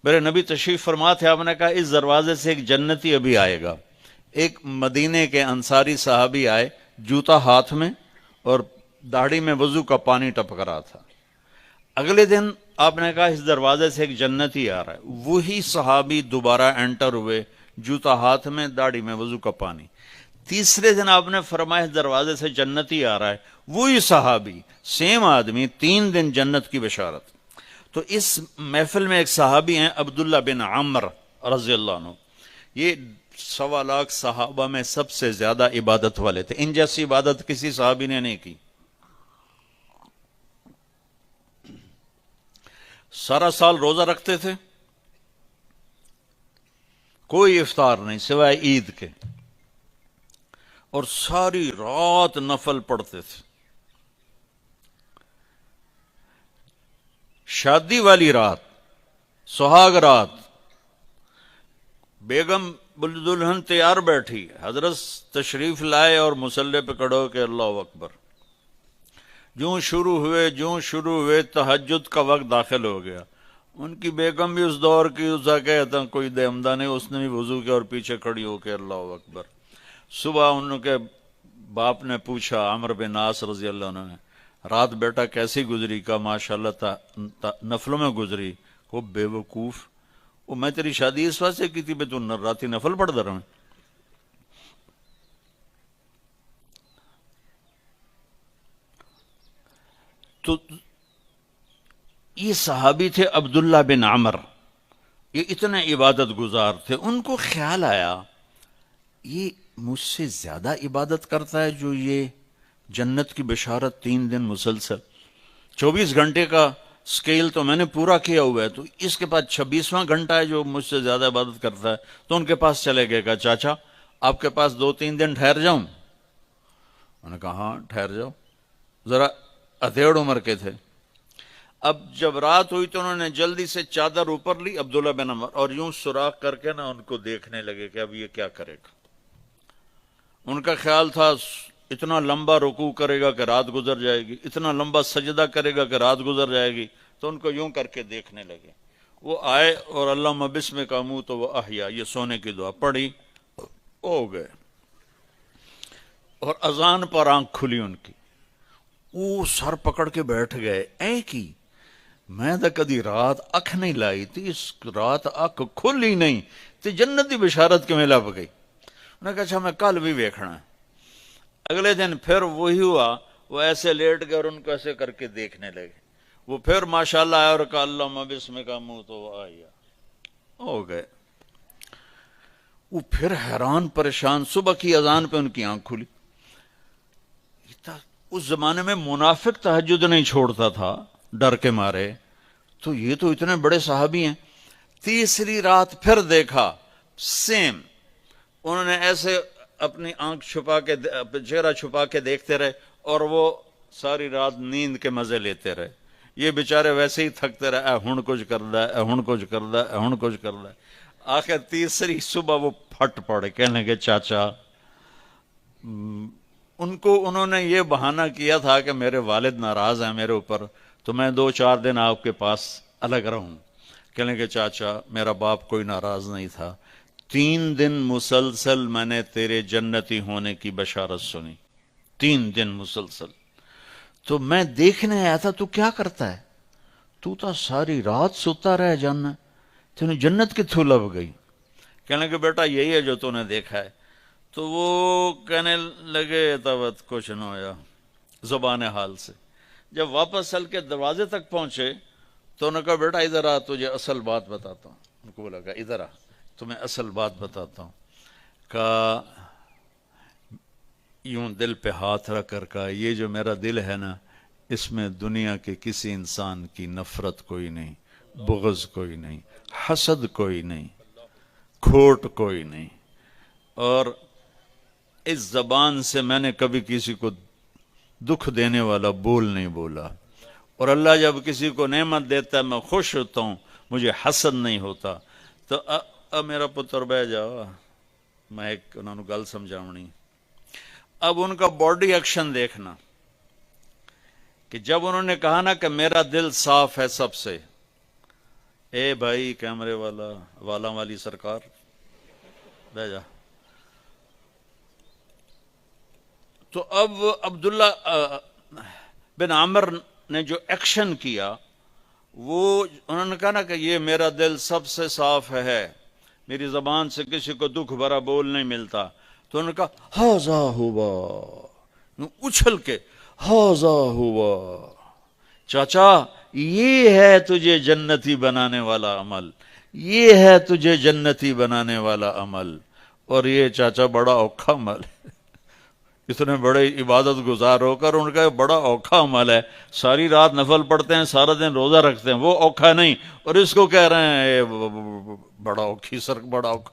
میرے نبی تشریف فرما تھے، آپ نے کہا اس دروازے سے ایک جنتی ابھی آئے گا۔ ایک مدینے کے انصاری صحابی آئے، جوتا ہاتھ میں اور داڑھی میں وضو کا پانی ٹپک رہا تھا۔ اگلے دن آپ نے کہا اس دروازے سے ایک جنتی آ رہا ہے، وہی صحابی دوبارہ انٹر ہوئے، جوتا ہاتھ میں، داڑھی میں وضو کا پانی۔ تیسرے دن آپ نے فرمایا اس دروازے سے جنتی آ رہا ہے، وہی صحابی، سیم آدمی، 3 دن جنت کی بشارت۔ تو اس محفل میں ایک صحابی ہیں عبداللہ بن عمر رضی اللہ عنہ، یہ 1.25 لاکھ صحابہ میں سب سے زیادہ عبادت والے تھے، ان جیسی عبادت کسی صحابی نے نہیں کی۔ سارا سال روزہ رکھتے تھے، کوئی افطار نہیں سوائے عید کے، اور ساری رات نفل پڑھتے تھے۔ شادی والی رات، سہاگ رات، بیگم دلہن تیار بیٹھی، حضرت تشریف لائے اور مصلی پہ کھڑے ہو کہ اللہ اکبر۔ جوں شروع ہوئے تہجد کا وقت داخل ہو گیا۔ ان کی بیگم بھی اس دور کی، اسا کہتا کوئی دہمدہ نہیں، اس نے بھی وضو کیا اور پیچھے کھڑی ہو کے اللہ اکبر۔ صبح ان کے باپ نے پوچھا، عمر بن عاص رضی اللہ عنہ نے، رات بیٹا کیسی گزری؟ کا ماشاءاللہ نفلوں میں گزری۔ وہ بے وقوف، وہ میں تیری شادی اس واسطے کی تھی بے تو راتی نفل پڑھ در میں۔ تو یہ صحابی تھے عبداللہ بن عمر، یہ اتنے عبادت گزار تھے۔ ان کو خیال آیا یہ مجھ سے زیادہ عبادت کرتا ہے جو یہ جنت کی بشارت 3 دن مسلسل، 24 گھنٹے کا سکیل تو میں نے پورا کیا ہوا ہے، تو اس کے پاس 26واں گھنٹہ ہے جو مجھ سے زیادہ عبادت کرتا ہے۔ تو ان کے پاس چلے گئے، کہا چاچا آپ کے پاس 2-3 دن ٹھہر جاؤں؟ انہوں نے کہا ہاں ٹھہر جاؤ۔ ذرا ادھیڑ عمر کے تھے۔ اب جب رات ہوئی تو انہوں نے جلدی سے چادر اوپر لی عبداللہ بن عمر، اور یوں سوراخ کر کے نا ان کو دیکھنے لگے کہ اب یہ کیا کرے گا۔ ان کا خیال تھا اتنا لمبا رکوع کرے گا کہ رات گزر جائے گی، اتنا لمبا سجدہ کرے گا کہ رات گزر جائے گی، تو ان کو یوں کر کے دیکھنے لگے۔ وہ آئے اور اللہم بسمک اموت و احیا، یہ سونے کی دعا پڑھی، ہو گئے۔ اور اذان پر آنکھ کھلی ان کی، وہ سر پکڑ کے بیٹھ گئے، اے کی میں تو کدی رات اکھ نہیں لائی تھی، اس رات اکھ کھلی نہیں تے جنتی بشارت کے میں لب گئی۔ انہوں نے کہا اچھا میں کل بھی ویکھنا ہے۔ اگلے دن پھر وہی ہوا، وہ ایسے لیٹ گئے اور ان کو ایسے کر کے دیکھنے لگے۔ وہ پھر ماشاءاللہ آیا اور کہا اللہم بسمک اموت و احیا، ہو گئے۔ وہ پھر حیران پریشان، صبح کی اذان پہ ان کی آنکھ کھلی۔ اس زمانے میں منافق تہجد نہیں چھوڑتا تھا ڈر کے مارے، تو یہ تو اتنے بڑے صحابی ہیں۔ تیسری رات پھر دیکھا سیم، انہوں نے ایسے اپنی آنکھ چھپا کے، چہرہ چھپا کے دیکھتے رہے، اور وہ ساری رات نیند کے مزے لیتے رہے۔ یہ بیچارے ویسے ہی تھکتے رہے، اے ہن کچھ کردا ہے، اے ہن کچھ کردا ہے، اے ہن کچھ کردا ہے۔ آخر تیسری صبح وہ پھٹ پڑے، کہنے لگے چاچا، ان کو انہوں نے یہ بہانہ کیا تھا کہ میرے والد ناراض ہیں میرے اوپر، تو میں 2-4 دن آپ کے پاس الگ رہوں۔ کہنے لگے چاچا میرا باپ کوئی ناراض نہیں تھا، 3 دن مسلسل میں نے تیرے جنتی ہونے کی بشارت سنی، 3 دن مسلسل، تو میں دیکھنے آیا تھا تو کیا کرتا ہے، تو ساری رات سوتا رہ جانا، تینوں جنت کتھوں لب گئی؟ کہنے لگے بیٹا یہی ہے جو تو نے دیکھا ہے۔ تو وہ کہنے لگے تبت کچھ نہ ہویا، زبان حال سے۔ جب واپس چل کے دروازے تک پہنچے تو انہوں نے کہا بیٹا ادھر آ، تجھے اصل بات بتاتا ہوں۔ ان کو بولا کہ ادھر آ، تمہیں اصل بات بتاتا ہوں۔ کہا یوں دل پہ ہاتھ رکھ کر کہا یہ جو میرا دل ہے نا، اس میں دنیا کے کسی انسان کی نفرت کوئی نہیں، بغض کوئی نہیں، حسد کوئی نہیں، کھوٹ کوئی نہیں، اور اس زبان سے میں نے کبھی کسی کو دکھ دینے والا بول نہیں بولا، اور اللہ جب کسی کو نعمت دیتا ہے میں خوش ہوتا ہوں، مجھے حسد نہیں ہوتا۔ تو میرا پتر بہ جاؤ، میں ایک انہوں نے گل سمجھاؤنی۔ اب ان کا باڈی ایکشن دیکھنا کہ جب انہوں نے کہا نا کہ میرا دل صاف ہے سب سے، اے بھائی کیمرے والا والی سرکار بہ جا. تو اب عبداللہ بن عامر نے جو ایکشن کیا وہ انہوں نے کہا نا کہ یہ میرا دل سب سے صاف ہے، میری زبان سے کسی کو دکھ بھرا بول نہیں ملتا. تو انہوں نے کہا ہاذا ہوا، اچھل کے ہاذا ہوا، چاچا یہ ہے تجھے جنتی بنانے والا عمل، یہ ہے تجھے جنتی بنانے والا عمل. اور یہ چاچا بڑا اوکھا عمل ہے، اتنے بڑے عبادت گزار ہو کر ان کا بڑا اوکھا عمل ہے. ساری رات نفل پڑھتے ہیں، سارا دن روزہ رکھتے ہیں، وہ اوکھا نہیں، اور اس کو کہہ رہے ہیں بڑا اوکھی سر، بڑا اوکھا.